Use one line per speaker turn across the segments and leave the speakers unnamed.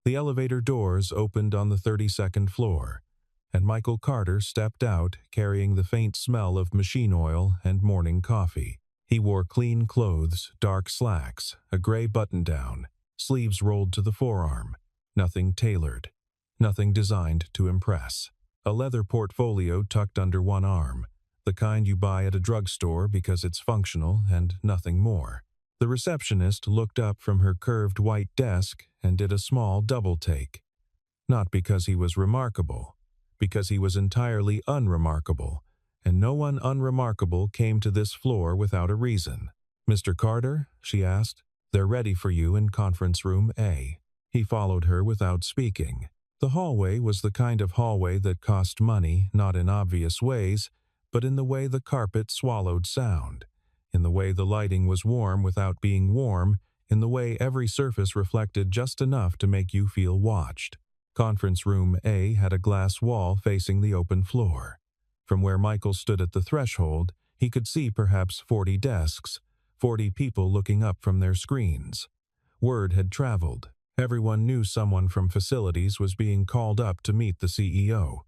The elevator doors opened on the 32nd floor, and Michael Carter stepped out carrying the faint smell of machine oil and morning coffee. He wore clean clothes, dark slacks, a gray button-down, sleeves rolled to the forearm, nothing tailored, nothing designed to impress. A leather portfolio tucked under one arm, the kind you buy at a drugstore because it's functional and nothing more. The receptionist looked up from her curved white desk and did a small double-take. Not because he was remarkable, because he was entirely unremarkable, and no one unremarkable came to this floor without a reason. "Mr. Carter?" she asked. "They're ready for you in conference room A." He followed her without speaking. The hallway was the kind of hallway that cost money, not in obvious ways, but in the way the carpet swallowed sound, in the way the lighting was warm without being warm, in the way every surface reflected just enough to make you feel watched. Conference room A had a glass wall facing the open floor. From where Michael stood at the threshold, he could see perhaps 40 desks, 40 people looking up from their screens. Word had traveled. Everyone knew someone from facilities was being called up to meet the CEO.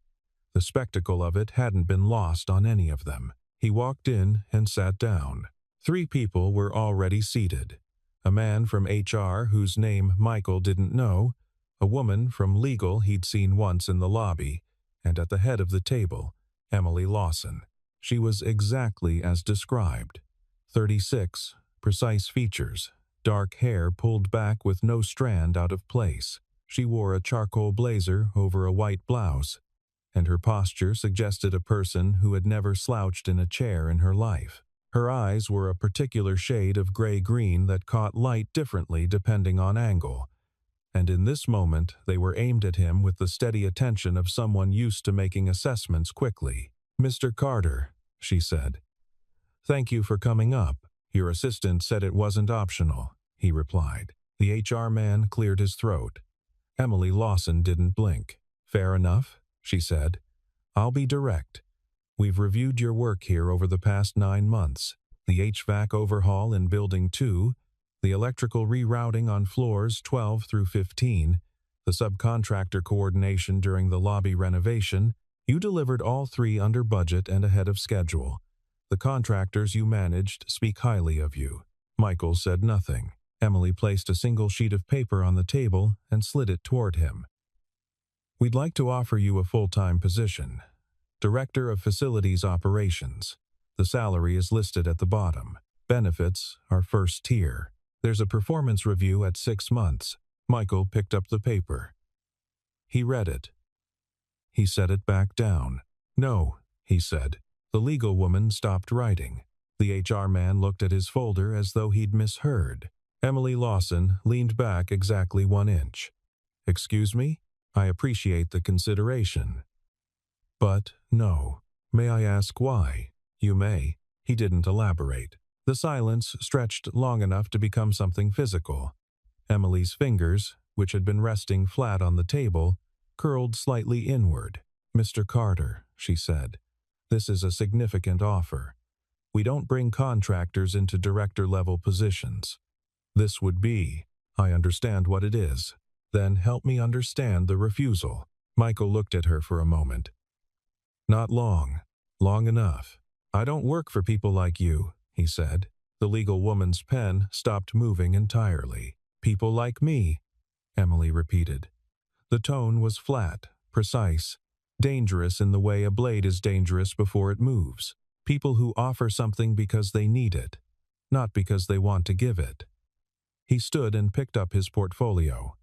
The spectacle of it hadn't been lost on any of them. He walked in and sat down. 3 people were already seated. A man from HR whose name Michael didn't know, a woman from legal he'd seen once in the lobby, and at the head of the table, Emily Lawson. She was exactly as described. 36, precise features, dark hair pulled back with no strand out of place. She wore a charcoal blazer over a white blouse, and her posture suggested a person who had never slouched in a chair in her life. Her eyes were a particular shade of gray-green that caught light differently depending on angle, and in this moment they were aimed at him with the steady attention of someone used to making assessments quickly. "Mr. Carter," she said. "Thank you for coming up. Your assistant said it wasn't optional," he replied. The HR man cleared his throat. Emily Lawson didn't blink. "Fair enough," she said. "I'll be direct. We've reviewed your work here over the past 9 months. The HVAC overhaul in Building 2, the electrical rerouting on floors 12 through 15, the subcontractor coordination during the lobby renovation. You delivered all 3 under budget and ahead of schedule. The contractors you managed speak highly of you." Michael said nothing. Emily placed a single sheet of paper on the table and slid it toward him. "We'd like to offer you a full-time position. Director of Facilities Operations. The salary is listed at the bottom. Benefits are first tier. There's a performance review at 6 months." Michael picked up the paper. He read it. He set it back down. "No," he said. The legal woman stopped writing. The HR man looked at his folder as though he'd misheard. Emily Lawson leaned back exactly 1 inch. "Excuse me? I appreciate the consideration. But, no. May I ask why?" "You may." He didn't elaborate. The silence stretched long enough to become something physical. Emily's fingers, which had been resting flat on the table, curled slightly inward. "Mr. Carter," she said, "this is a significant offer. We don't bring contractors into director-level positions. This would be. I understand what it is. Then help me understand the refusal." Michael looked at her for a moment. "Not long. Long enough. I don't work for people like you," he said. The legal woman's pen stopped moving entirely. "People like me," Emily repeated. The tone was flat, precise, dangerous in the way a blade is dangerous before it moves. People who offer something because they need it, not because they want to give it. He stood and picked up his portfolio.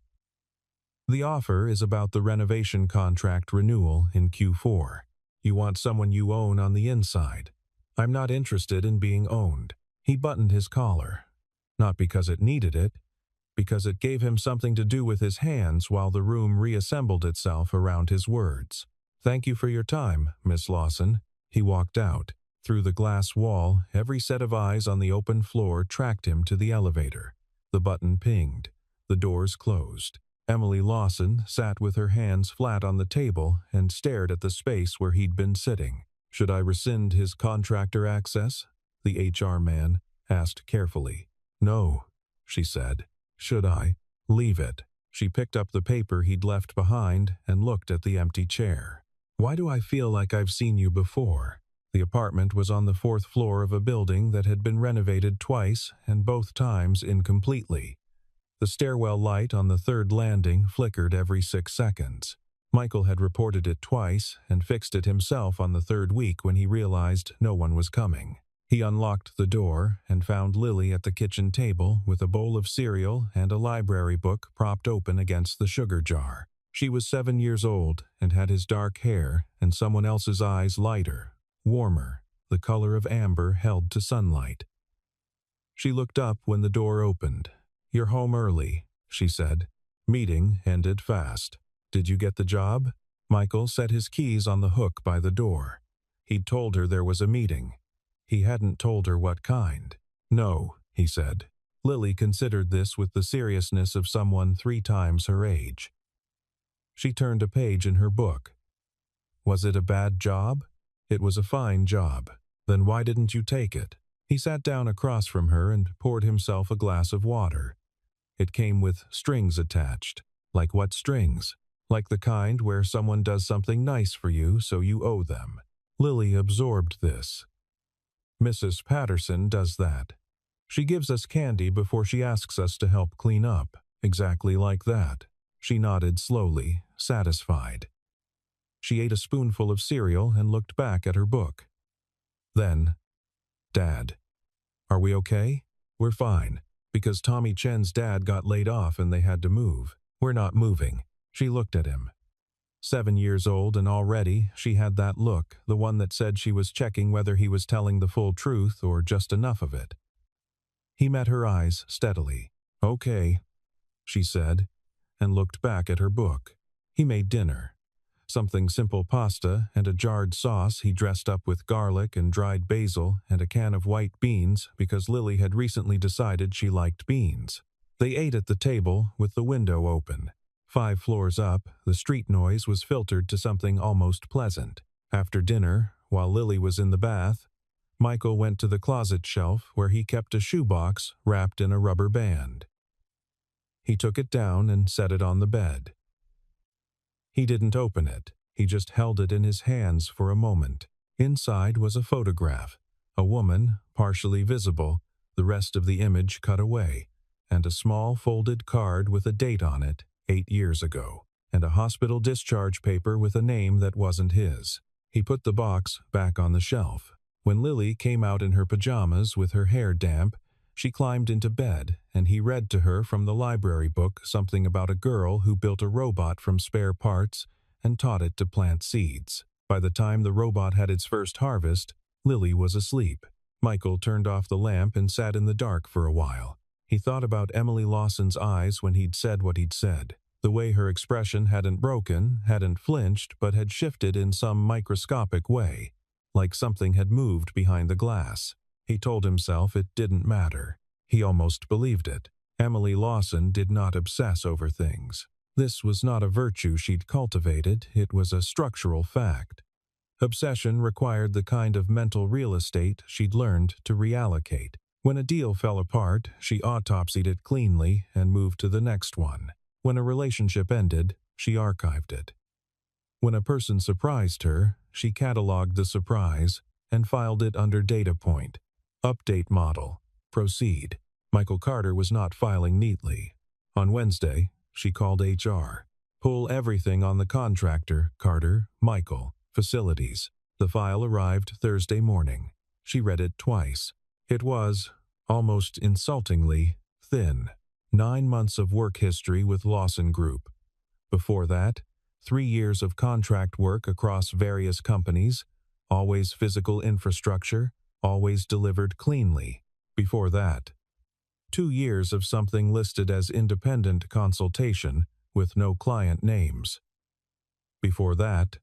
"The offer is about the renovation contract renewal in Q4. You want someone you own on the inside. I'm not interested in being owned." He buttoned his collar. Not because it needed it, because it gave him something to do with his hands while the room reassembled itself around his words. "Thank you for your time, Miss Lawson." He walked out. Through the glass wall, every set of eyes on the open floor tracked him to the elevator. The button pinged. The doors closed. Emily Lawson sat with her hands flat on the table and stared at the space where he'd been sitting. "Should I rescind his contractor access?" the HR man asked carefully. "No," she said. "Should I? Leave it." She picked up the paper he'd left behind and looked at the empty chair. "Why do I feel like I've seen you before?" The apartment was on the 4th floor of a building that had been renovated twice and both times incompletely. The stairwell light on the 3rd landing flickered every 6 seconds. Michael had reported it twice and fixed it himself on the 3rd week when he realized no one was coming. He unlocked the door and found Lily at the kitchen table with a bowl of cereal and a library book propped open against the sugar jar. She was 7 years old and had his dark hair and someone else's eyes lighter, warmer, the color of amber held to sunlight. She looked up when the door opened. "You're home early," she said. "Meeting ended fast. Did you get the job?" Michael set his keys on the hook by the door. He'd told her there was a meeting. He hadn't told her what kind. "No," he said. Lily considered this with the seriousness of someone 3 times her age. She turned a page in her book. "Was it a bad job?" "It was a fine job." "Then why didn't you take it?" He sat down across from her and poured himself a glass of water. It came with strings attached. "Like what strings?" "Like the kind where someone does something nice for you so you owe them." Lily absorbed this. "Mrs. Patterson does that. She gives us candy before she asks us to help clean up. Exactly like that." She nodded slowly, satisfied. She ate a spoonful of cereal and looked back at her book. Then, "Dad, are we okay?" "We're fine. Because Tommy Chen's dad got laid off and they had to move. We're not moving." She looked at him. 7 years old and already she had that look, the one that said she was checking whether he was telling the full truth or just enough of it. He met her eyes steadily. "Okay," she said, and looked back at her book. He made dinner. Something simple: pasta and a jarred sauce he dressed up with garlic and dried basil and a can of white beans because Lily had recently decided she liked beans. They ate at the table with the window open. 5 floors up, the street noise was filtered to something almost pleasant. After dinner, while Lily was in the bath, Michael went to the closet shelf where he kept a shoebox wrapped in a rubber band. He took it down and set it on the bed. He didn't open it. He just held it in his hands for a moment. Inside was a photograph, a woman, partially visible, the rest of the image cut away, and a small folded card with a date on it, 8 years ago, and a hospital discharge paper with a name that wasn't his. He put the box back on the shelf. When Lily came out in her pajamas with her hair damp, she climbed into bed, and he read to her from the library book something about a girl who built a robot from spare parts and taught it to plant seeds. By the time the robot had its first harvest, Lily was asleep. Michael turned off the lamp and sat in the dark for a while. He thought about Emily Lawson's eyes when he'd said what he'd said. The way her expression hadn't broken, hadn't flinched, but had shifted in some microscopic way, like something had moved behind the glass. He told himself it didn't matter. He almost believed it. Emily Lawson did not obsess over things. This was not a virtue she'd cultivated, it was a structural fact. Obsession required the kind of mental real estate she'd learned to reallocate. When a deal fell apart, she autopsied it cleanly and moved to the next one. When a relationship ended, she archived it. When a person surprised her, she cataloged the surprise and filed it under data point. Update model. Proceed. Michael Carter was not filing neatly. On Wednesday, she called HR. "Pull everything on the contractor, Carter, Michael, facilities." The file arrived Thursday morning. She read it twice. It was, almost insultingly, thin. 9 months of work history with Lawson Group. Before that, 3 years of contract work across various companies, always physical infrastructure, always delivered cleanly. Before that, 2 years of something listed as independent consultation with no client names. Before that,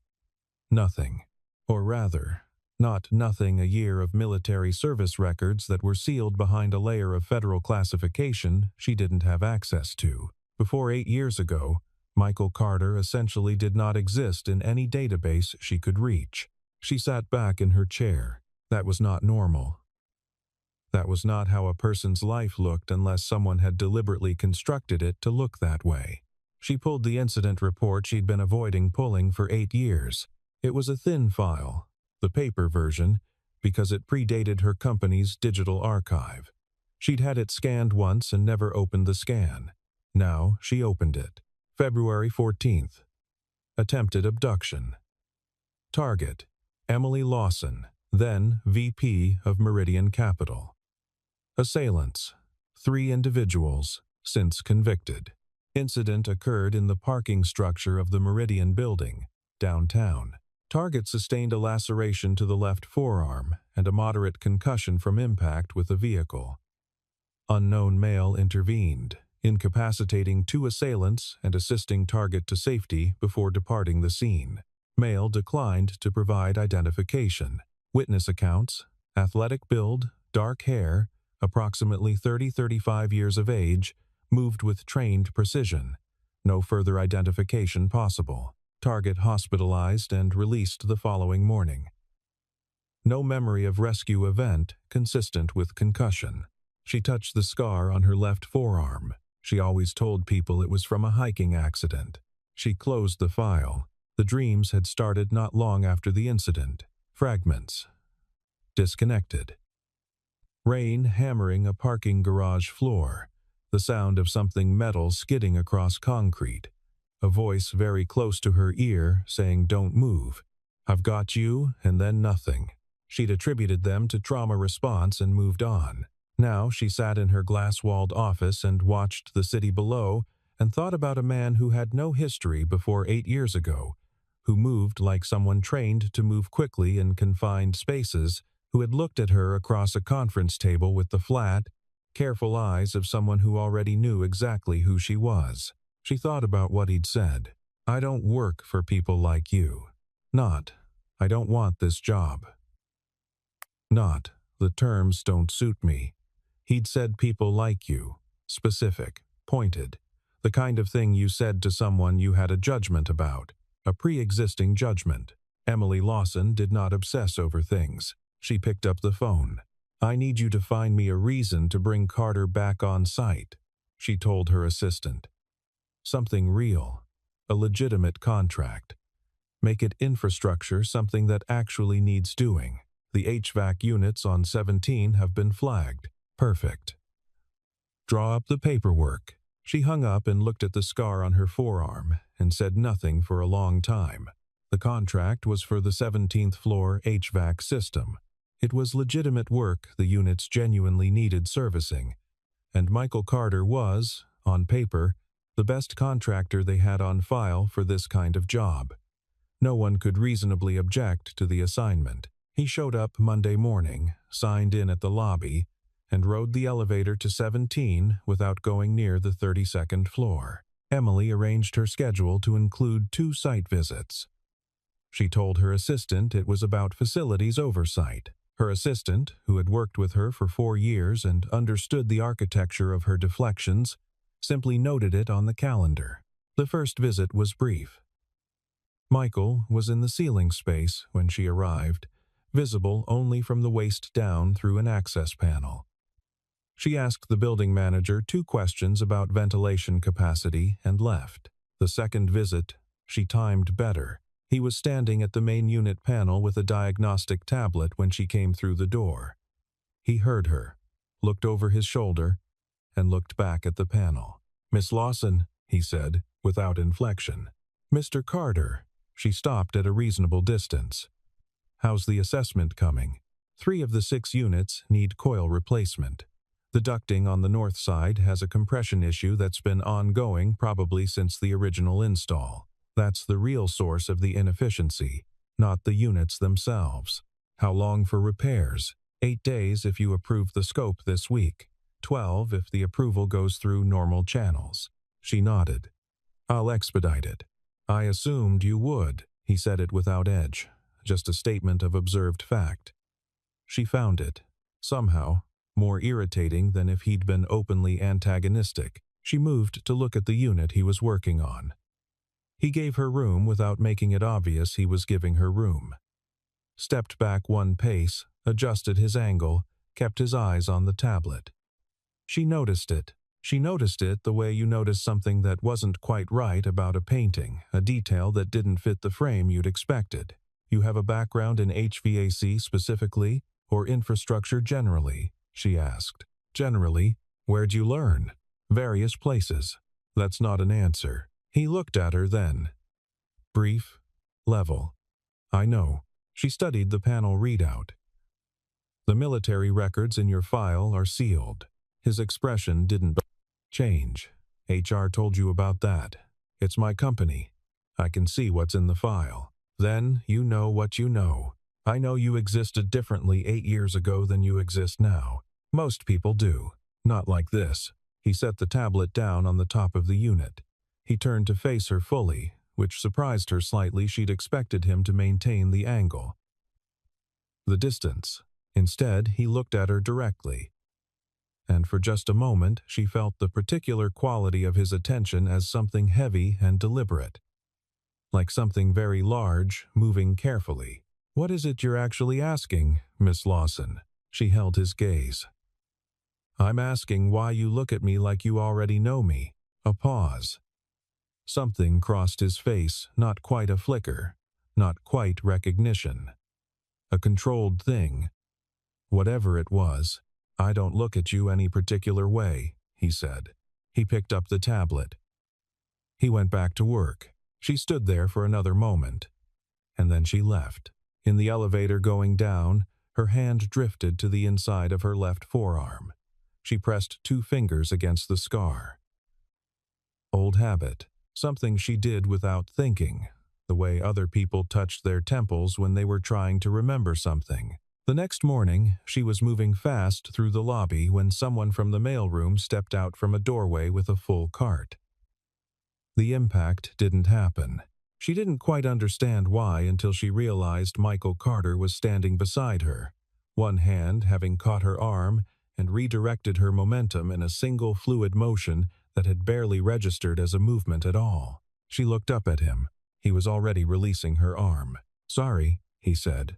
nothing. Or rather, not nothing, a year of military service records that were sealed behind a layer of federal classification she didn't have access to. Before 8 years ago, Michael Carter essentially did not exist in any database she could reach. She sat back in her chair. That was not normal. That was not how a person's life looked unless someone had deliberately constructed it to look that way. She pulled the incident report she'd been avoiding pulling for 8 years. It was a thin file, the paper version, because it predated her company's digital archive. She'd had it scanned once and never opened the scan. Now she opened it. February 14th. Attempted abduction. Target: Emily Lawson, then VP of Meridian Capital. Assailants: 3 individuals, since convicted. Incident occurred in the parking structure of the Meridian building, downtown. Target sustained a laceration to the left forearm and a moderate concussion from impact with a vehicle. Unknown male intervened, incapacitating 2 assailants and assisting Target to safety before departing the scene. Male declined to provide identification. Witness accounts: athletic build, dark hair, approximately 30-35 years of age, moved with trained precision. No further identification possible. Target hospitalized and released the following morning. No memory of rescue event consistent with concussion. She touched the scar on her left forearm. She always told people it was from a hiking accident. She closed the file. The dreams had started not long after the incident. Fragments. Disconnected. Rain hammering a parking garage floor. The sound of something metal skidding across concrete. A voice very close to her ear saying, "Don't move. I've got you," and then nothing. She'd attributed them to trauma response and moved on. Now she sat in her glass-walled office and watched the city below and thought about a man who had no history before 8 years ago, who moved like someone trained to move quickly in confined spaces, who had looked at her across a conference table with the flat, careful eyes of someone who already knew exactly who she was. She thought about what he'd said. "I don't work for people like you." Not, "I don't want this job." Not, "The terms don't suit me." He'd said people like you. Specific, pointed. The kind of thing you said to someone you had a judgment about. A pre-existing judgment. Emily Lawson did not obsess over things. She picked up the phone. "I need you to find me a reason to bring Carter back on site," she told her assistant. Something real. A legitimate contract. Make it infrastructure, something that actually needs doing. The HVAC units on 17 have been flagged. Perfect. Draw up the paperwork. She hung up and looked at the scar on her forearm and said nothing for a long time. The contract was for the 17th floor HVAC system. It was legitimate work the units genuinely needed servicing, and Michael Carter was, on paper, the best contractor they had on file for this kind of job. No one could reasonably object to the assignment. He showed up Monday morning, signed in at the lobby, and rode the elevator to 17 without going near the 32nd floor. Emily arranged her schedule to include 2 site visits. She told her assistant it was about facilities oversight. Her assistant, who had worked with her for 4 years and understood the architecture of her deflections, simply noted it on the calendar. The first visit was brief. Michael was in the ceiling space when she arrived, visible only from the waist down through an access panel. She asked the building manager 2 questions about ventilation capacity and left. The second visit, she timed better. He was standing at the main unit panel with a diagnostic tablet when she came through the door. He heard her, looked over his shoulder, and looked back at the panel. "Miss Lawson," he said, without inflection. "Mr. Carter." She stopped at a reasonable distance. "How's the assessment coming?" 3 of the 6 units need coil replacement. The ducting on the north side has a compression issue that's been ongoing probably since the original install. That's the real source of the inefficiency, not the units themselves. "How long for repairs?" 8 days if you approve the scope this week. 12 if the approval goes through normal channels. She nodded. "I'll expedite it." "I assumed you would." He said it without edge, just a statement of observed fact. She found it, somehow, more irritating than if he'd been openly antagonistic. She moved to look at the unit he was working on. He gave her room without making it obvious he was giving her room. Stepped back 1 pace, adjusted his angle, kept his eyes on the tablet. She noticed it, She noticed it the way you notice something that wasn't quite right about a painting, a detail that didn't fit the frame you'd expected. You have a background in HVAC specifically, or infrastructure generally? She asked. Generally. Where'd you learn? Various places. That's not an answer. He looked at her then. Brief. Level. I know. She studied the panel readout. The military records in your file are sealed. His expression didn't change. HR told you about that. It's my company. I can see what's in the file. Then you know what you know. I know you existed differently 8 years ago than you exist now. Most people do. Not like this. He set the tablet down on the top of the unit. He turned to face her fully, which surprised her slightly. She'd expected him to maintain the angle, the distance. Instead, he looked at her directly. And for just a moment, she felt the particular quality of his attention as something heavy and deliberate. Like something very large, moving carefully. What is it you're actually asking, Miss Lawson? She held his gaze. I'm asking why you look at me like you already know me. A pause. Something crossed his face, not quite a flicker, not quite recognition. A controlled thing. Whatever it was, I don't look at you any particular way, he said. He picked up the tablet. He went back to work. She stood there for another moment, and then she left. In the elevator going down, her hand drifted to the inside of her left forearm. She pressed 2 fingers against the scar. Old habit, something she did without thinking, the way other people touched their temples when they were trying to remember something. The next morning, she was moving fast through the lobby when someone from the mailroom stepped out from a doorway with a full cart. The impact didn't happen. She didn't quite understand why until she realized Michael Carter was standing beside her, one hand having caught her arm and redirected her momentum in a single fluid motion that had barely registered as a movement at all. She looked up at him. He was already releasing her arm. Sorry, he said.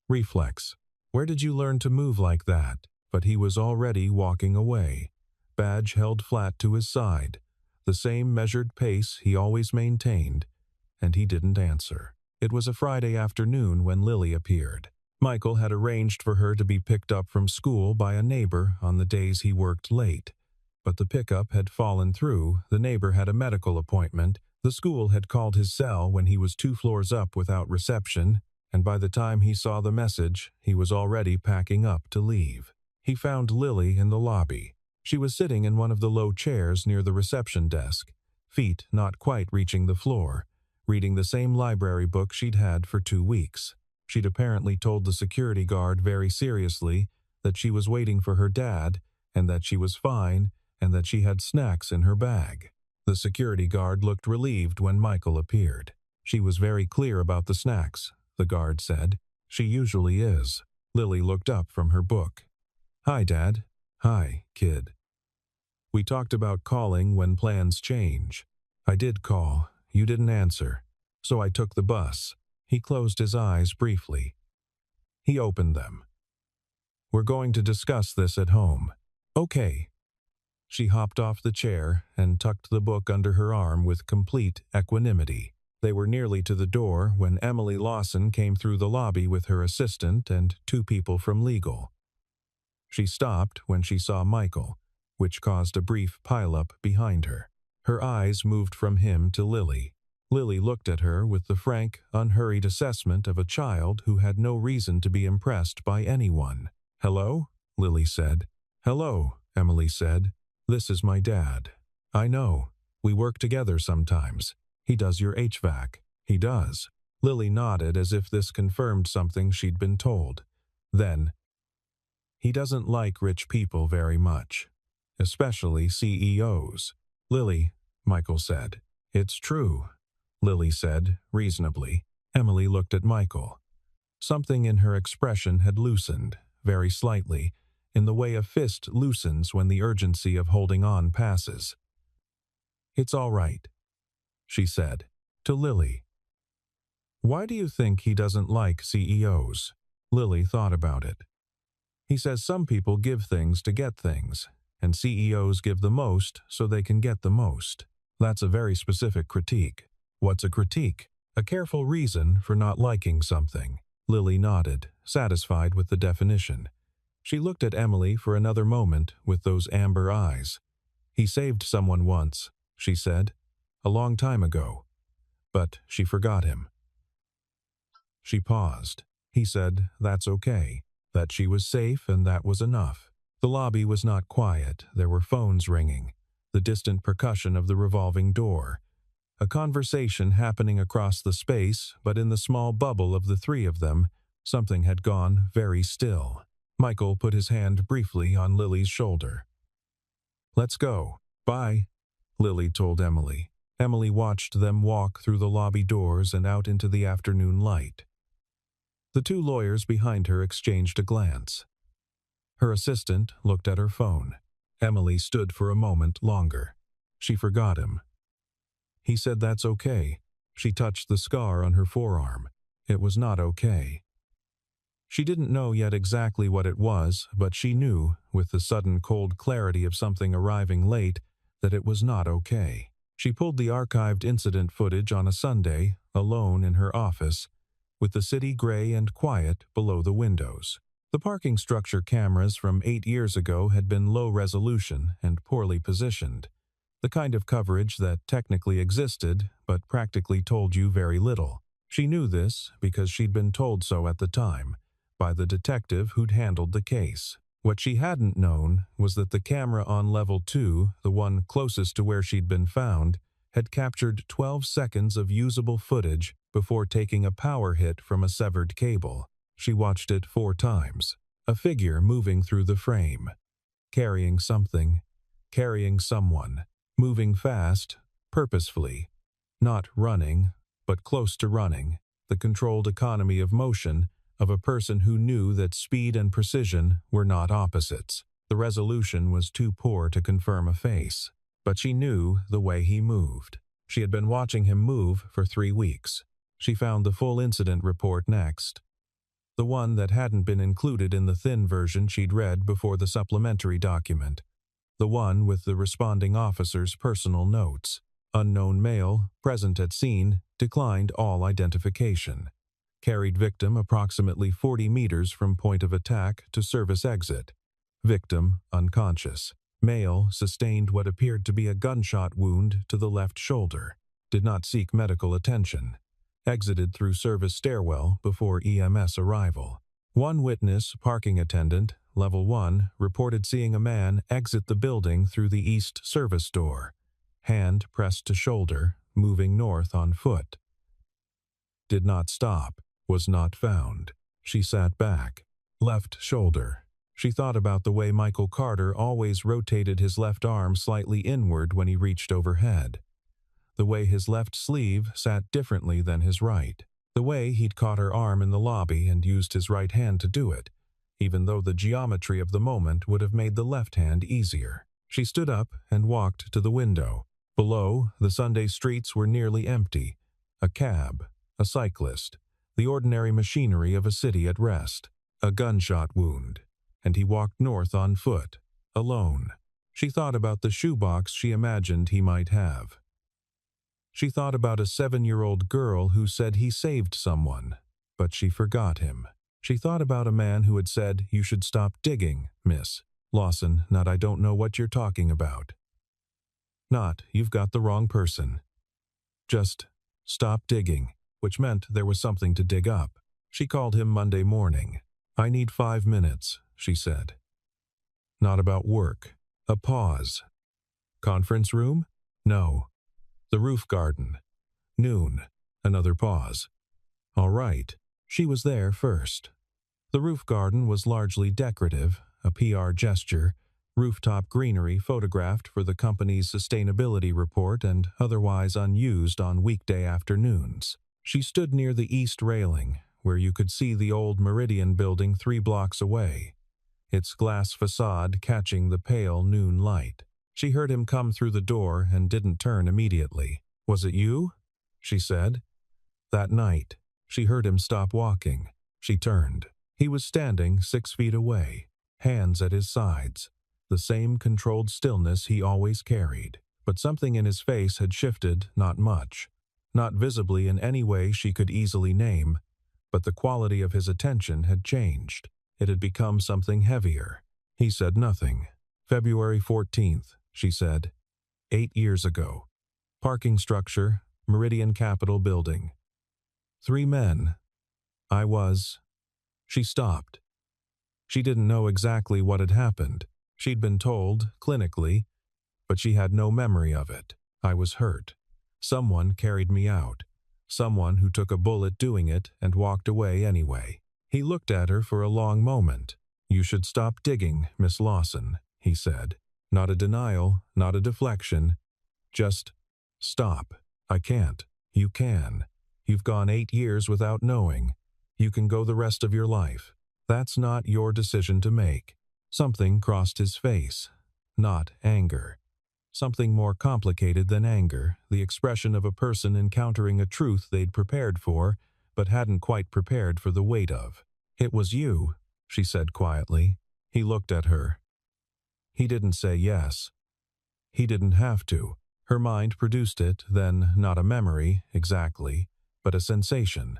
Reflex. Where did you learn to move like that? But he was already walking away, badge held flat to his side, the same measured pace he always maintained, and he didn't answer. It was a Friday afternoon when Lily appeared. Michael had arranged for her to be picked up from school by a neighbor on the days he worked late. But the pickup had fallen through, the neighbor had a medical appointment, the school had called his cell when he was 2 floors up without reception, and by the time he saw the message, he was already packing up to leave. He found Lily in the lobby. She was sitting in one of the low chairs near the reception desk, feet not quite reaching the floor, reading the same library book she'd had for 2 weeks. She'd apparently told the security guard very seriously that she was waiting for her dad, and that she was fine, and that she had snacks in her bag. The security guard looked relieved when Michael appeared. She was very clear about the snacks, the guard said. She usually is. Lily looked up from her book. Hi, Dad. Hi, kid. We talked about calling when plans change. I did call. You didn't answer. So I took the bus. He closed his eyes briefly. He opened them. We're going to discuss this at home. Okay. She hopped off the chair and tucked the book under her arm with complete equanimity. They were nearly to the door when Emily Lawson came through the lobby with her assistant and 2 people from legal. She stopped when she saw Michael, which caused a brief pileup behind her. Her eyes moved from him to Lily. Lily looked at her with the frank, unhurried assessment of a child who had no reason to be impressed by anyone. Hello? Lily said. Hello, Emily said. This is my dad. I know. We work together sometimes. He does your HVAC. He does. Lily nodded as if this confirmed something she'd been told. Then, he doesn't like rich people very much, especially CEOs. Lily, Michael said. It's true, Lily said, reasonably. Emily looked at Michael. Something in her expression had loosened, very slightly, in the way a fist loosens when the urgency of holding on passes. It's all right, she said, to Lily. Why do you think he doesn't like CEOs? Lily thought about it. He says some people give things to get things. and CEOs give the most so they can get the most. That's a very specific critique. What's a critique? A careful reason for not liking something. Lily nodded, satisfied with the definition. She looked at Emily for another moment with those amber eyes. He saved someone once, she said, a long time ago. But she forgot him. She paused. He said that's okay, that she was safe and that was enough. The lobby was not quiet. There were phones ringing, the distant percussion of the revolving door. A conversation happening across the space, but in the small bubble of the three of them, something had gone very still. Michael put his hand briefly on Lily's shoulder. "Let's go. Bye," Lily told Emily. Emily watched them walk through the lobby doors and out into the afternoon light. The two lawyers behind her exchanged a glance. Her assistant looked at her phone. Emily stood for a moment longer. She forgot him. He said that's okay. She touched the scar on her forearm. It was not okay. She didn't know yet exactly what it was, but she knew, with the sudden cold clarity of something arriving late, that it was not okay. She pulled the archived incident footage on a Sunday, alone in her office, with the city gray and quiet below the windows. The parking structure cameras from 8 years ago had been low resolution and poorly positioned, the kind of coverage that technically existed but practically told you very little. She knew this because she'd been told so at the time, by the detective who'd handled the case. What she hadn't known was that the camera on level 2, the one closest to where she'd been found, had captured 12 seconds of usable footage before taking a power hit from a severed cable. She watched it 4 times. A figure moving through the frame. Carrying something. Carrying someone. Moving fast, purposefully. Not running, but close to running. The controlled economy of motion of a person who knew that speed and precision were not opposites. The resolution was too poor to confirm a face, but she knew the way he moved. She had been watching him move for 3 weeks. She found the full incident report next. The one that hadn't been included in the thin version she'd read before the supplementary document. The one with the responding officer's personal notes. Unknown male, present at scene, declined all identification. Carried victim approximately 40 meters from point of attack to service exit. Victim unconscious. Male sustained what appeared to be a gunshot wound to the left shoulder. Did not seek medical attention. Exited through service stairwell before EMS arrival. One witness, parking attendant, level 1, reported seeing a man exit the building through the east service door. Hand pressed to shoulder, moving north on foot. Did not stop. Was not found. She sat back. Left shoulder. She thought about the way Michael Carter always rotated his left arm slightly inward when he reached overhead. The way his left sleeve sat differently than his right. The way he'd caught her arm in the lobby and used his right hand to do it, even though the geometry of the moment would have made the left hand easier. She stood up and walked to the window. Below, the Sunday streets were nearly empty. A cab, a cyclist, the ordinary machinery of a city at rest. A gunshot wound, and he walked north on foot, alone. She thought about the shoebox she imagined he might have. She thought about a 7-year-old girl who said he saved someone, but she forgot him. She thought about a man who had said, "You should stop digging, miss." Lawson, not "I don't know what you're talking about." Not, "You've got the wrong person." Just, "Stop digging," which meant there was something to dig up. She called him Monday morning. "I need 5 minutes," she said. Not about work. A pause. Conference room? No. The roof garden. Noon. Another pause. All right. She was there first. The roof garden was largely decorative, a PR gesture, rooftop greenery photographed for the company's sustainability report and otherwise unused on weekday afternoons. She stood near the east railing, where you could see the old Meridian building 3 blocks away, its glass facade catching the pale noon light. She heard him come through the door and didn't turn immediately. "Was it you?" she said. That night, she heard him stop walking. She turned. He was standing 6 feet away, hands at his sides. the same controlled stillness he always carried. But something in his face had shifted, not much. Not visibly in any way she could easily name, but the quality of his attention had changed. It had become something heavier. He said nothing. February 14th, she said. 8 years ago. Parking structure, Meridian Capitol building. 3 men. I was. She stopped. She didn't know exactly what had happened. She'd been told, clinically, but she had no memory of it. I was hurt. Someone carried me out. Someone who took a bullet doing it and walked away anyway. He looked at her for a long moment. "You should stop digging, Miss Lawson," he said. Not a denial, not a deflection. Just stop. I can't. You can. You've gone 8 years without knowing. You can go the rest of your life. That's not your decision to make. Something crossed his face. Not anger. Something more complicated than anger, the expression of a person encountering a truth they'd prepared for, but hadn't quite prepared for the weight of. "It was you," she said quietly. He looked at her. He didn't say yes. He didn't have to. Her mind produced it, then not a memory, exactly, but a sensation.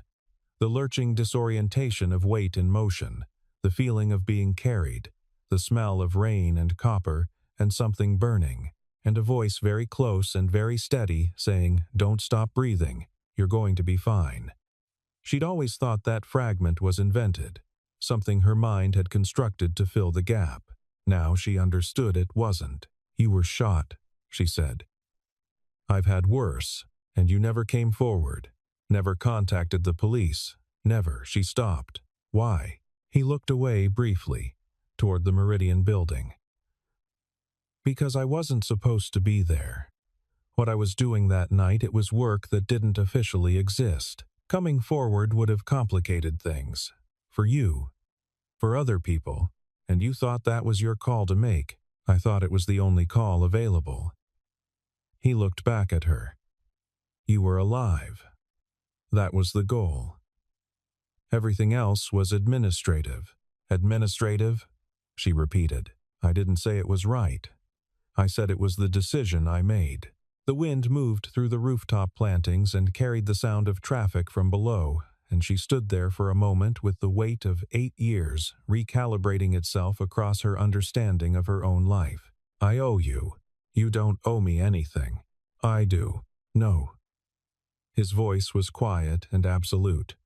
The lurching disorientation of weight in motion, the feeling of being carried, the smell of rain and copper and something burning, and a voice very close and very steady saying, "Don't stop breathing, you're going to be fine." She'd always thought that fragment was invented, something her mind had constructed to fill the gap. Now she understood it wasn't. "You were shot," she said. "I've had worse, and you never came forward. Never contacted the police. Never." She stopped. "Why?" He looked away briefly, toward the Meridian building. "Because I wasn't supposed to be there. What I was doing that night, it was work that didn't officially exist. Coming forward would have complicated things. For you. For other people. And you thought that was your call to make. I thought it was the only call available." He looked back at her. "You were alive. That was the goal. Everything else was administrative." "Administrative?" she repeated. "I didn't say it was right. I said it was the decision I made." The wind moved through the rooftop plantings and carried the sound of traffic from below, and she stood there for a moment with the weight of 8 years recalibrating itself across her understanding of her own life. "I owe you. You don't owe me anything." "I do." "No." His voice was quiet and absolute.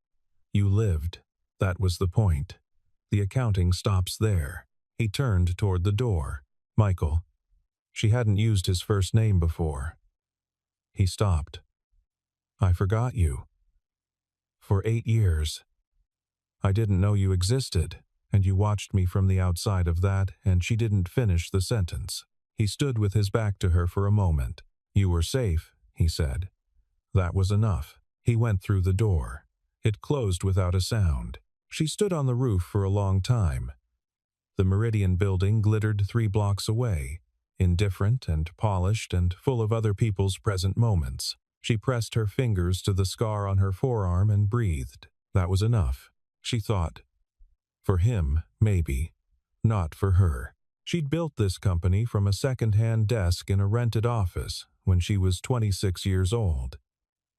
"You lived. That was the point. The accounting stops there." He turned toward the door. "Michael." She hadn't used his first name before. He stopped. "I forgot you. For 8 years. I didn't know you existed, and you watched me from the outside of that," and she didn't finish the sentence. He stood with his back to her for a moment. "You were safe," he said. That was enough. He went through the door. It closed without a sound. She stood on the roof for a long time. The Meridian building glittered 3 blocks away, indifferent and polished and full of other people's present moments. She pressed her fingers to the scar on her forearm and breathed. That was enough, she thought. For him, maybe. Not for her. She'd built this company from a second-hand desk in a rented office when she was 26 years old.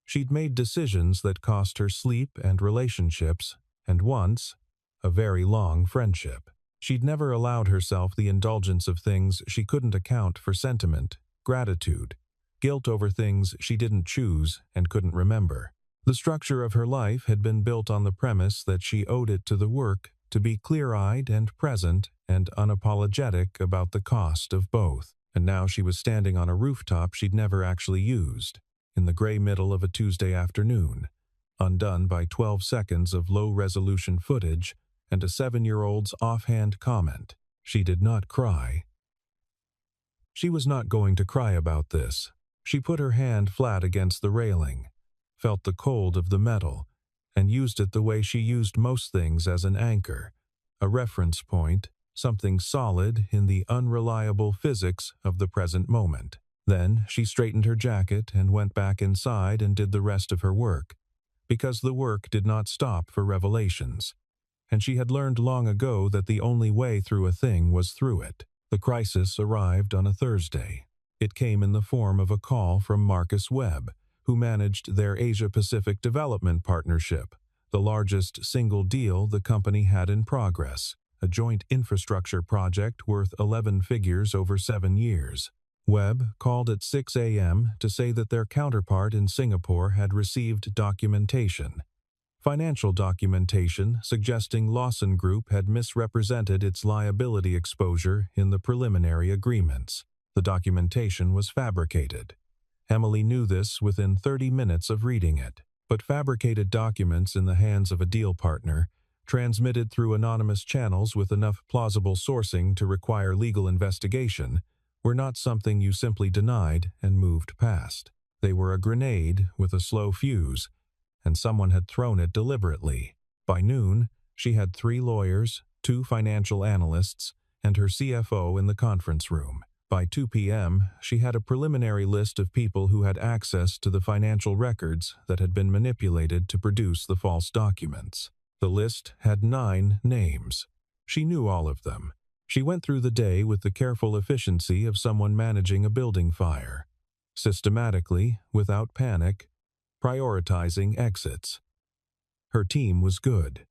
She'd made decisions that cost her sleep and relationships, and once, a very long friendship. She'd never allowed herself the indulgence of things she couldn't account for: sentiment, gratitude, guilt over things she didn't choose and couldn't remember. The structure of her life had been built on the premise that she owed it to the work to be clear-eyed and present and unapologetic about the cost of both. And now she was standing on a rooftop she'd never actually used, in the gray middle of a Tuesday afternoon, undone by 12 seconds of low-resolution footage and a 7-year-old's offhand comment. She did not cry. She was not going to cry about this. She put her hand flat against the railing, felt the cold of the metal, and used it the way she used most things, as an anchor, a reference point, something solid in the unreliable physics of the present moment. Then she straightened her jacket and went back inside and did the rest of her work, because the work did not stop for revelations. And she had learned long ago that the only way through a thing was through it. The crisis arrived on a Thursday. It came in the form of a call from Marcus Webb, who managed their Asia-Pacific Development Partnership, the largest single deal the company had in progress, a joint infrastructure project worth 11 figures over 7 years. Webb called at 6 a.m. to say that their counterpart in Singapore had received documentation. Financial documentation suggesting Lawson Group had misrepresented its liability exposure in the preliminary agreements. The documentation was fabricated. Emily knew this within 30 minutes of reading it, but fabricated documents in the hands of a deal partner, transmitted through anonymous channels with enough plausible sourcing to require legal investigation, were not something you simply denied and moved past. They were a grenade with a slow fuse, and someone had thrown it deliberately. By noon, she had 3 lawyers, 2 financial analysts, and her CFO in the conference room. By 2 p.m., she had a preliminary list of people who had access to the financial records that had been manipulated to produce the false documents. The list had 9 names. She knew all of them. She went through the day with the careful efficiency of someone managing a building fire. Systematically, without panic, prioritizing exits. Her team was good.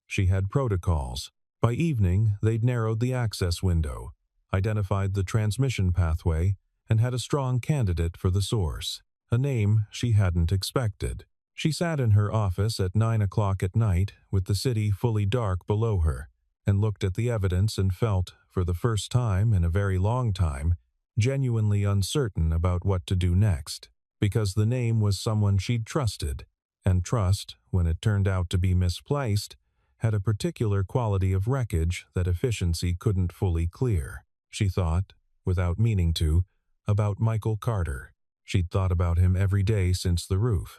She had protocols. By evening, they'd narrowed the access window, identified the transmission pathway, and had a strong candidate for the source, a name she hadn't expected. She sat in her office at 9 o'clock at night with the city fully dark below her, and looked at the evidence and felt, for the first time in a very long time, genuinely uncertain about what to do next. Because the name was someone she'd trusted, and trust, when it turned out to be misplaced, had a particular quality of wreckage that efficiency couldn't fully clear. She thought, without meaning to, about Michael Carter. She'd thought about him every day since the roof.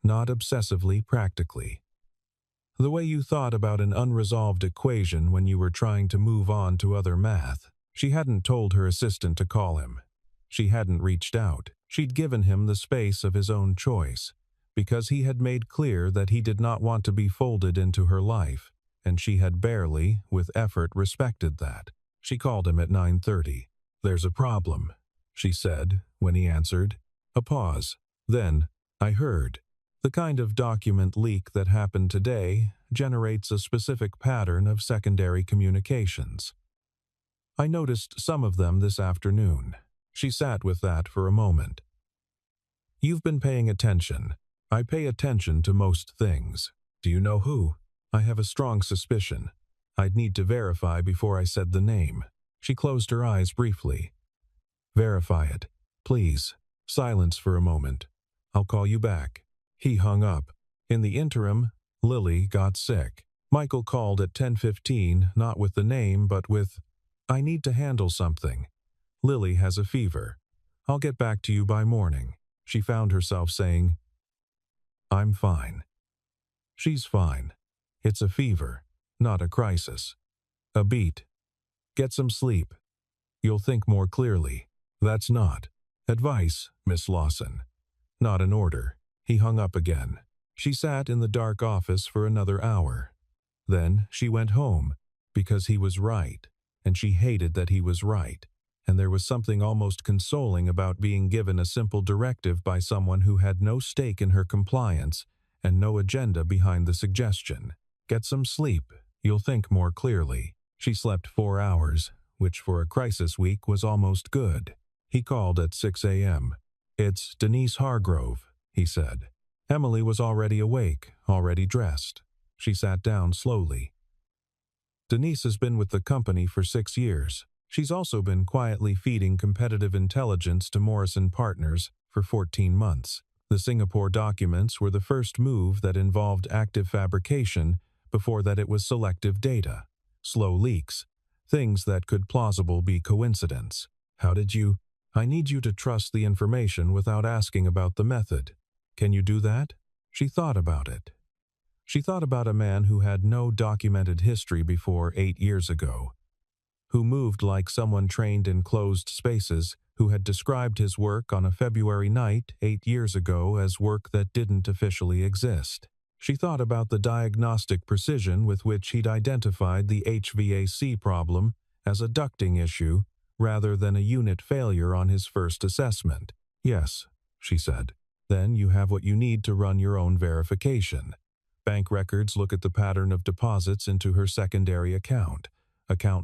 Not obsessively, practically. The way you thought about an unresolved equation when you were trying to move on to other math. She hadn't told her assistant to call him. She hadn't reached out. She'd given him the space of his own choice, because he had made clear that he did not want to be folded into her life, and she had barely, with effort, respected that. She called him at 9:30. "There's a problem," she said, when he answered. A pause. Then, "I heard. The kind of document leak that happened today generates a specific pattern of secondary communications. I noticed some of them this afternoon." She sat with that for a moment. "You've been paying attention. I pay attention to most things. Do you know who? I have a strong suspicion. I'd need to verify before I said the name." She closed her eyes briefly. "Verify it, please." Silence for a moment. "I'll call you back." He hung up. In the interim, Lily got sick. Michael called at 10:15, not with the name, but with, "I need to handle something. Lily has a fever. I'll get back to you by morning." She found herself saying, "I'm fine." She's fine. It's a fever, not a crisis. A beat. Get some sleep. You'll think more clearly. That's not advice, Miss Lawson. Not an order. He hung up again. She sat in the dark office for another hour. Then she went home, because he was right, and she hated that he was right. And there was something almost consoling about being given a simple directive by someone who had no stake in her compliance and no agenda behind the suggestion. Get some sleep. You'll think more clearly. She slept 4 hours, which for a crisis week was almost good. He called at 6 a.m. "It's Denise Hargrove," he said. Emily was already awake, already dressed. She sat down slowly. "Denise has been with the company for 6 years. She's also been quietly feeding competitive intelligence to Morrison Partners for 14 months. The Singapore documents were the first move that involved active fabrication. Before that it was selective data. Slow leaks. Things that could plausibly be coincidence. How did you? I need you to trust the information without asking about the method. Can you do that?" She thought about it. She thought about a man who had no documented history before 8 years ago, who moved like someone trained in closed spaces, who had described his work on a February night 8 years ago as work that didn't officially exist. She thought about the diagnostic precision with which he'd identified the HVAC problem as a ducting issue rather than a unit failure on his first assessment. Yes, she said. Then you have what you need to run your own verification. Bank records look at the pattern of deposits into her secondary account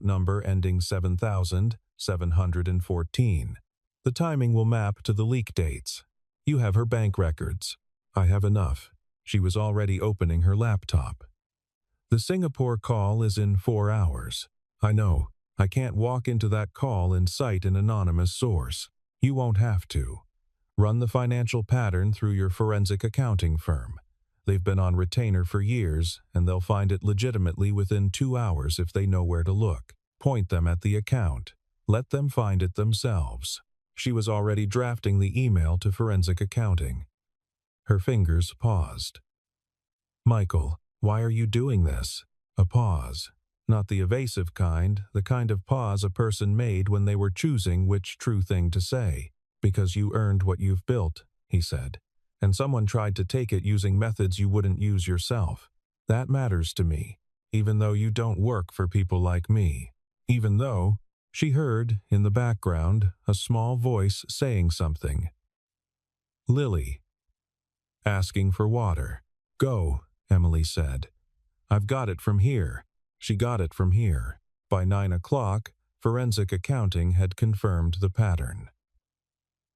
number ending 7,714. The timing will map to the leak dates. You have her bank records. I have enough. She was already opening her laptop. The Singapore call is in 4 hours. I know. I can't walk into that call and cite an anonymous source. You won't have to. Run the financial pattern through your forensic accounting firm. They've been on retainer for years, and they'll find it legitimately within 2 hours if they know where to look. Point them at the account. Let them find it themselves. She was already drafting the email to forensic accounting. Her fingers paused. Michael, why are you doing this? A pause. Not the evasive kind, the kind of pause a person made when they were choosing which true thing to say. Because you earned what you've built, he said. And someone tried to take it using methods you wouldn't use yourself. That matters to me, even though you don't work for people like me. Even though, she heard, in the background, a small voice saying something. Lily. Asking for water. Go, Emily said. I've got it from here. She got it from here. By 9 o'clock, forensic accounting had confirmed the pattern.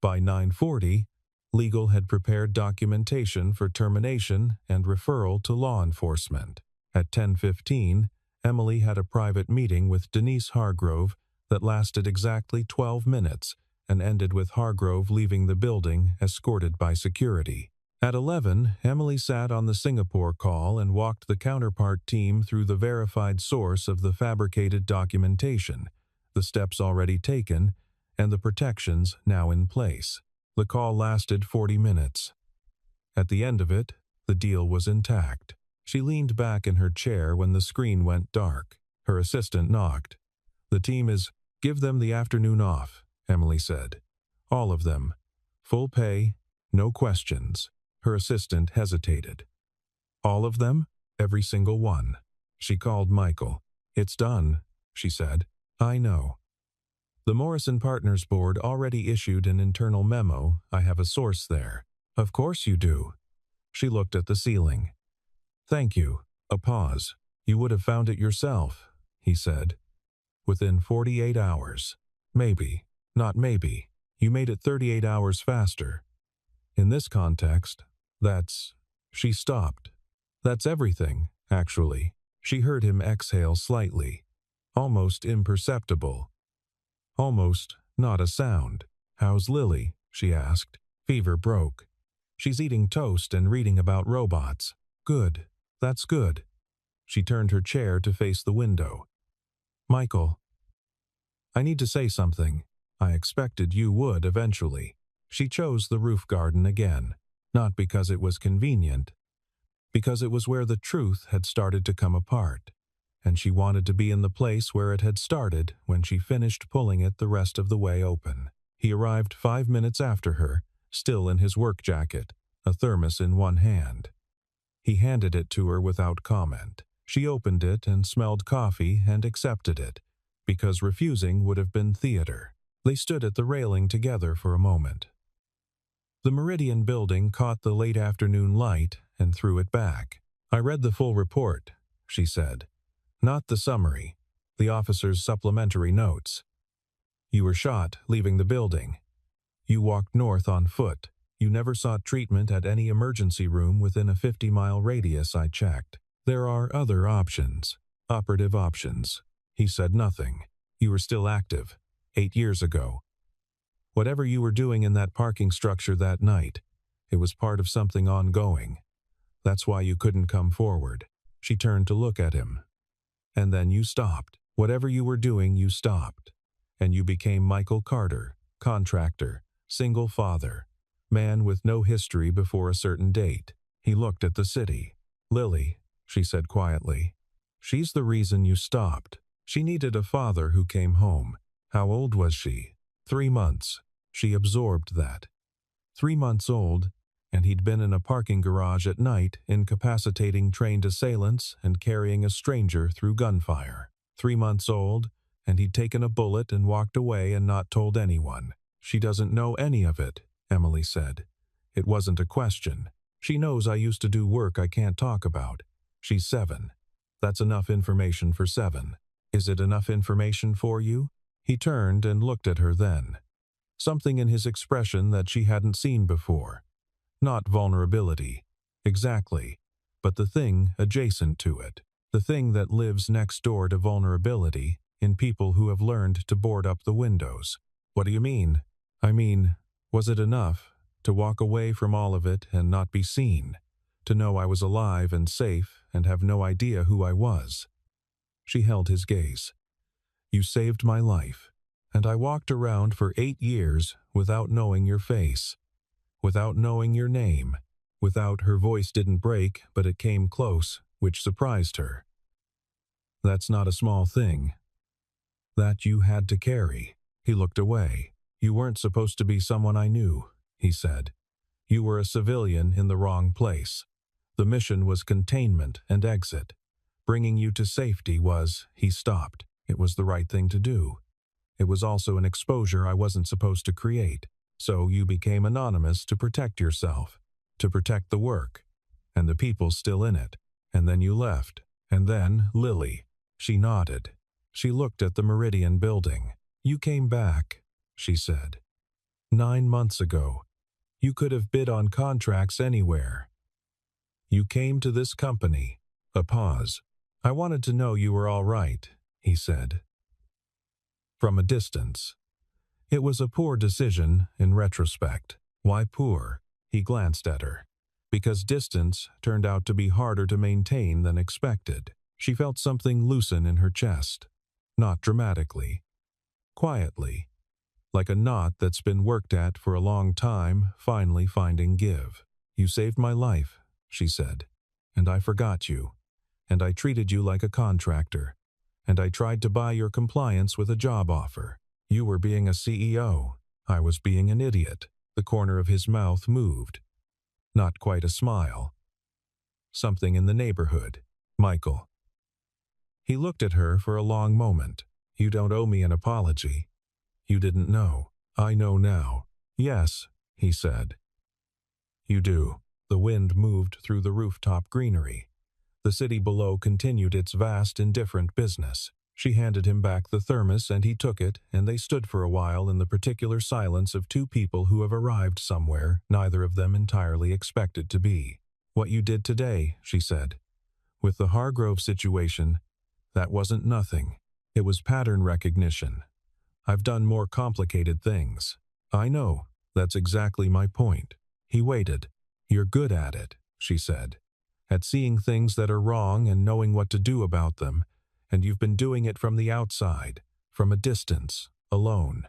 By 9:40, legal had prepared documentation for termination and referral to law enforcement. At 10:15, Emily had a private meeting with Denise Hargrove that lasted exactly 12 minutes and ended with Hargrove leaving the building escorted by security. At 11, Emily sat on the Singapore call and walked the counterpart team through the verified source of the fabricated documentation, the steps already taken, and the protections now in place. The call lasted 40 minutes. At the end of it, the deal was intact. She leaned back in her chair when the screen went dark. Her assistant knocked. The team is, give them the afternoon off, Emily said. All of them. Full pay, no questions. Her assistant hesitated. All of them? Every single one. She called Michael. It's done, she said. I know. The Morrison Partners Board already issued an internal memo. I have a source there. Of course you do. She looked at the ceiling. Thank you. A pause. You would have found it yourself, he said. Within 48 hours. Maybe. Not maybe. You made it 38 hours faster. In this context, that's... She stopped. That's everything, actually. She heard him exhale slightly. Almost imperceptible. Almost not a sound. How's Lily? She asked. Fever broke. She's eating toast and reading about robots. Good. That's good. She turned her chair to face the window. Michael. I need to say something. I expected you would eventually. She chose the roof garden again, not because it was convenient, because it was where the truth had started to come apart, and she wanted to be in the place where it had started when she finished pulling it the rest of the way open. He arrived 5 minutes after her, still in his work jacket, a thermos in one hand. He handed it to her without comment. She opened it and smelled coffee and accepted it, because refusing would have been theater. They stood at the railing together for a moment. The Meridian building caught the late afternoon light and threw it back. I read the full report, she said. Not the summary, the officer's supplementary notes. You were shot leaving the building. You walked north on foot. You never sought treatment at any emergency room within a 50-mile radius, I checked. There are other options. Operative options. He said nothing. You were still active. 8 years ago. Whatever you were doing in that parking structure that night, it was part of something ongoing. That's why you couldn't come forward. She turned to look at him. And then you stopped. Whatever you were doing, you stopped. And you became Michael Carter, contractor, single father, man with no history before a certain date. He looked at the city. Lily, she said quietly. She's the reason you stopped. She needed a father who came home. How old was she? 3 months. She absorbed that. 3 months old, and he'd been in a parking garage at night incapacitating trained assailants and carrying a stranger through gunfire. 3 months old, and he'd taken a bullet and walked away and not told anyone. She doesn't know any of it, Emily said. It wasn't a question. She knows I used to do work I can't talk about. She's 7. That's enough information for 7. Is it enough information for you? He turned and looked at her then. Something in his expression that she hadn't seen before. Not vulnerability. Exactly. But the thing adjacent to it. The thing that lives next door to vulnerability in people who have learned to board up the windows. What do you mean? I mean, was it enough to walk away from all of it and not be seen? To know I was alive and safe and have no idea who I was? She held his gaze. You saved my life, and I walked around for 8 years without knowing your face, without knowing your name, without her voice didn't break, but it came close, which surprised her. That's not a small thing. That you had to carry. He looked away. You weren't supposed to be someone I knew, he said. You were a civilian in the wrong place. The mission was containment and exit. Bringing you to safety was, he stopped. It was the right thing to do. It was also an exposure I wasn't supposed to create. So you became anonymous to protect yourself, to protect the work, and the people still in it. And then you left. And then, Lily. She nodded. She looked at the Meridian building. You came back, she said. 9 months ago. You could have bid on contracts anywhere. You came to this company. A pause. I wanted to know you were all right, he said. From a distance. It was a poor decision in retrospect. Why poor? He glanced at her. Because distance turned out to be harder to maintain than expected. She felt something loosen in her chest. Not dramatically. Quietly. Like a knot that's been worked at for a long time, finally finding give. You saved my life, she said. And I forgot you. And I treated you like a contractor. And I tried to buy your compliance with a job offer. You were being a CEO. I was being an idiot. The corner of his mouth moved. Not quite a smile. Something in the neighborhood. Michael. He looked at her for a long moment. You don't owe me an apology. You didn't know. I know now. Yes, he said. You do. The wind moved through the rooftop greenery. The city below continued its vast, indifferent business. She handed him back the thermos and he took it, and they stood for a while in the particular silence of two people who have arrived somewhere neither of them entirely expected to be. What you did today, she said. With the Hargrove situation, that wasn't nothing. It was pattern recognition. I've done more complicated things. I know. That's exactly my point. He waited. You're good at it, she said. At seeing things that are wrong and knowing what to do about them, and you've been doing it from the outside, from a distance, alone.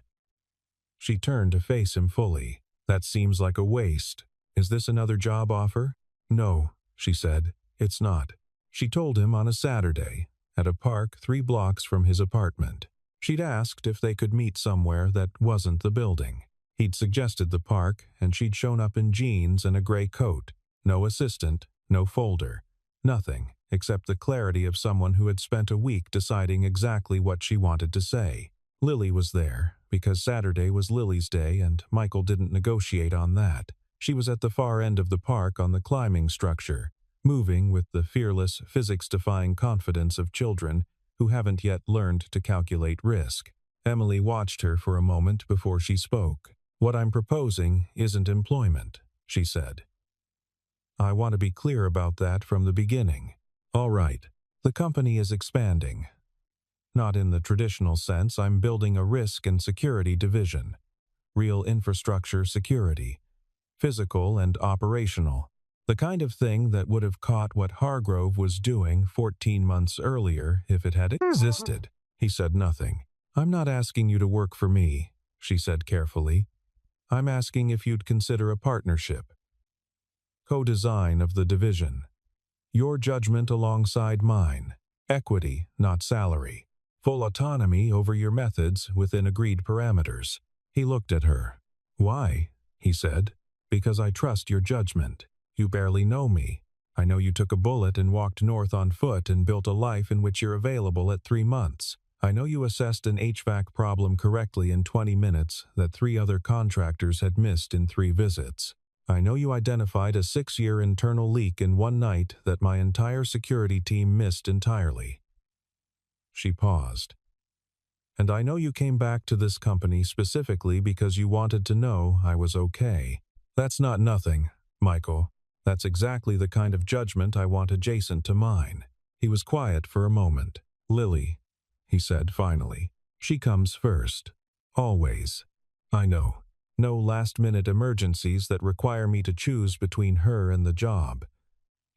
She turned to face him fully. That seems like a waste. Is this another job offer? No, she said. It's not. She told him on a Saturday, at a park 3 blocks from his apartment. She'd asked if they could meet somewhere that wasn't the building. He'd suggested the park, and she'd shown up in jeans and a gray coat. No assistant, no folder. Nothing, except the clarity of someone who had spent a week deciding exactly what she wanted to say. Lily was there, because Saturday was Lily's day and Michael didn't negotiate on that. She was at the far end of the park on the climbing structure, moving with the fearless, physics-defying confidence of children who haven't yet learned to calculate risk. Emily watched her for a moment before she spoke. What I'm proposing isn't employment, she said. I want to be clear about that from the beginning. All right, the company is expanding. Not in the traditional sense. I'm building a risk and security division. Real infrastructure security. Physical and operational. The kind of thing that would have caught what Hargrove was doing 14 months earlier if it had existed. He said nothing. I'm not asking you to work for me, she said carefully. I'm asking if you'd consider a partnership. Co-design of the division. Your judgment alongside mine. Equity, not salary. Full autonomy over your methods within agreed parameters. He looked at her. Why? He said. Because I trust your judgment. You barely know me. I know you took a bullet and walked north on foot and built a life in which you're available at 3 months. I know you assessed an HVAC problem correctly in 20 minutes that 3 other contractors had missed in 3 visits. I know you identified a 6-year internal leak in one night that my entire security team missed entirely." She paused. "And I know you came back to this company specifically because you wanted to know I was okay. That's not nothing, Michael. That's exactly the kind of judgment I want adjacent to mine." He was quiet for a moment. "Lily," he said finally. "She comes first. Always. I know. No last-minute emergencies that require me to choose between her and the job.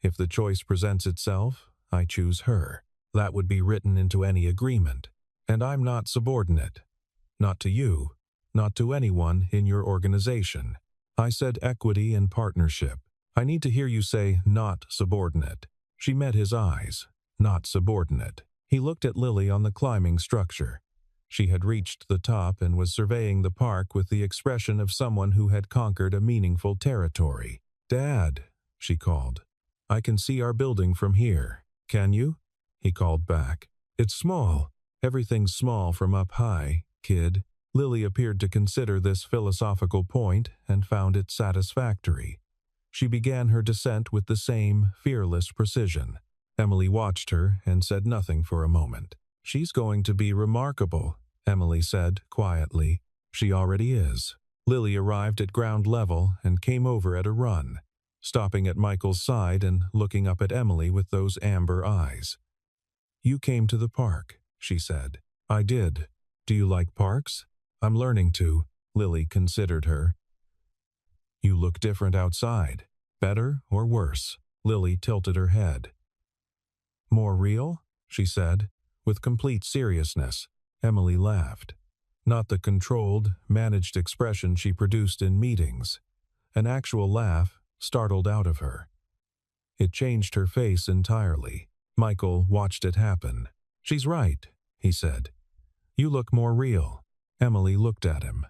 If the choice presents itself, I choose her. That would be written into any agreement. And I'm not subordinate. Not to you. Not to anyone in your organization. I said equity and partnership. I need to hear you say not subordinate." She met his eyes. Not subordinate. He looked at Lily on the climbing structure. She had reached the top and was surveying the park with the expression of someone who had conquered a meaningful territory. "Dad," she called. "I can see our building from here. Can you?" He called back. "It's small. Everything's small from up high, kid." Lily appeared to consider this philosophical point and found it satisfactory. She began her descent with the same fearless precision. Emily watched her and said nothing for a moment. "She's going to be remarkable," Emily said quietly. "She already is." Lily arrived at ground level and came over at a run, stopping at Michael's side and looking up at Emily with those amber eyes. "You came to the park," she said. "I did. Do you like parks?" "I'm learning to." Lily considered her. "You look different outside. Better or worse?" Lily tilted her head. "More real?" she said, with complete seriousness. Emily laughed. Not the controlled, managed expression she produced in meetings. An actual laugh startled out of her. It changed her face entirely. Michael watched it happen. "She's right," he said. "You look more real." Emily looked at him.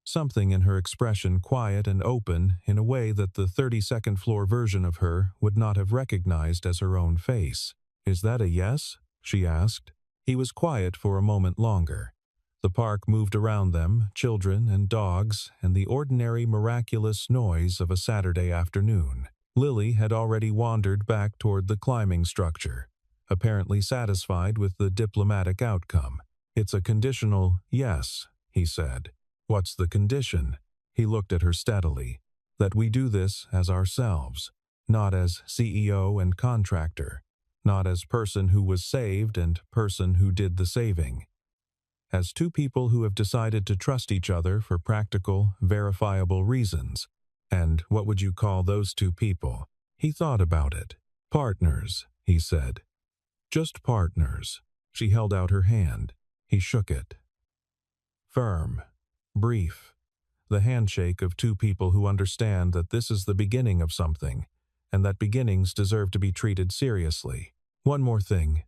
Something in her expression quiet and open in a way that the 32nd floor version of her would not have recognized as her own face. "Is that a yes?" she asked. He was quiet for a moment longer. The park moved around them, children and dogs, and the ordinary miraculous noise of a Saturday afternoon. Lily had already wandered back toward the climbing structure, apparently satisfied with the diplomatic outcome. "It's a conditional yes," he said. "What's the condition?" He looked at her steadily. "That we do this as ourselves, not as CEO and contractor, not as person who was saved and person who did the saving. As two people who have decided to trust each other for practical, verifiable reasons. And what would you call those two people?" He thought about it. "Partners," he said. "Just partners." She held out her hand. He shook it. Firm. Brief. The handshake of two people who understand that this is the beginning of something, and that beginnings deserve to be treated seriously. "One more thing,"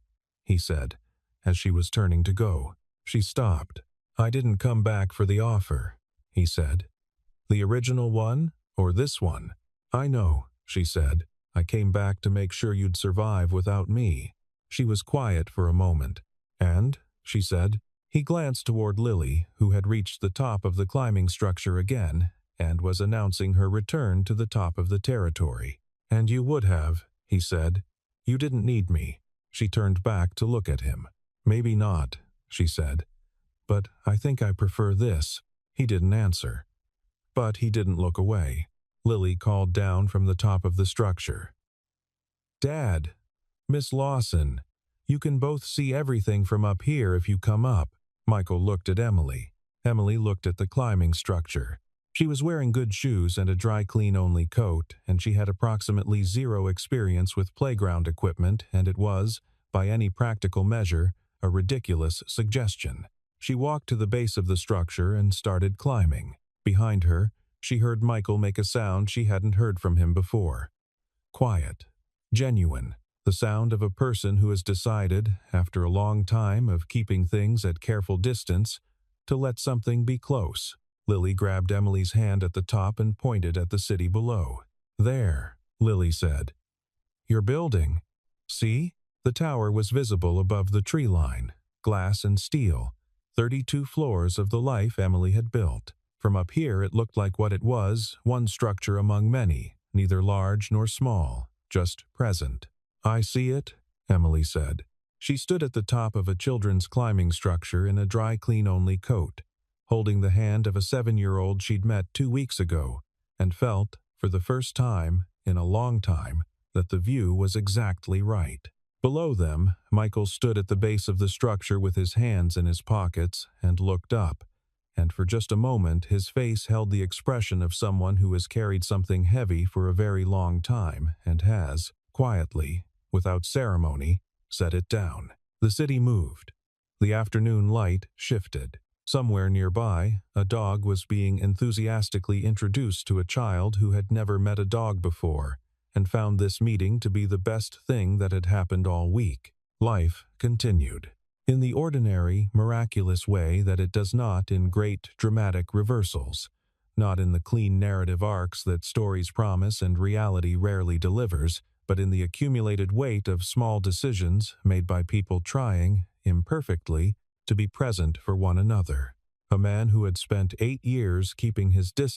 he said, as she was turning to go. She stopped. "I didn't come back for the offer," he said. "The original one, or this one?" "I know," she said. "I came back to make sure you'd survive without me." She was quiet for a moment. "And?" she said. He glanced toward Lily, who had reached the top of the climbing structure again and was announcing her return to the top of the territory. "And you would have," he said. "You didn't need me." She turned back to look at him. "Maybe not," she said. "But I think I prefer this." He didn't answer. But he didn't look away. Lily called down from the top of the structure. "Dad, Miss Lawson, you can both see everything from up here if you come up." Michael looked at Emily. Emily looked at the climbing structure. She was wearing good shoes and a dry-clean-only coat, and she had approximately 0 experience with playground equipment, and it was, by any practical measure, a ridiculous suggestion. She walked to the base of the structure and started climbing. Behind her, she heard Michael make a sound she hadn't heard from him before. Quiet. Genuine. The sound of a person who has decided, after a long time of keeping things at careful distance, to let something be close. Lily grabbed Emily's hand at the top and pointed at the city below. "There," Lily said. "Your building. See?" The tower was visible above the tree line. glass and steel, 32 floors of the life Emily had built. From up here it looked like what it was, one structure among many, neither large nor small, just present. "I see it," Emily said. She stood at the top of a children's climbing structure in a dry clean-only coat, holding the hand of a 7-year-old she'd met 2 weeks ago, and felt, for the first time in a long time, that the view was exactly right. Below them, Michael stood at the base of the structure with his hands in his pockets and looked up, and for just a moment his face held the expression of someone who has carried something heavy for a very long time and has, quietly, without ceremony, set it down. The city moved. The afternoon light shifted. Somewhere nearby, a dog was being enthusiastically introduced to a child who had never met a dog before, and found this meeting to be the best thing that had happened all week. Life continued. In the ordinary, miraculous way that it does not in great, dramatic reversals, not in the clean narrative arcs that stories promise and reality rarely delivers, but in the accumulated weight of small decisions made by people trying, imperfectly, to be present for one another. A man who had spent 8 years keeping his distance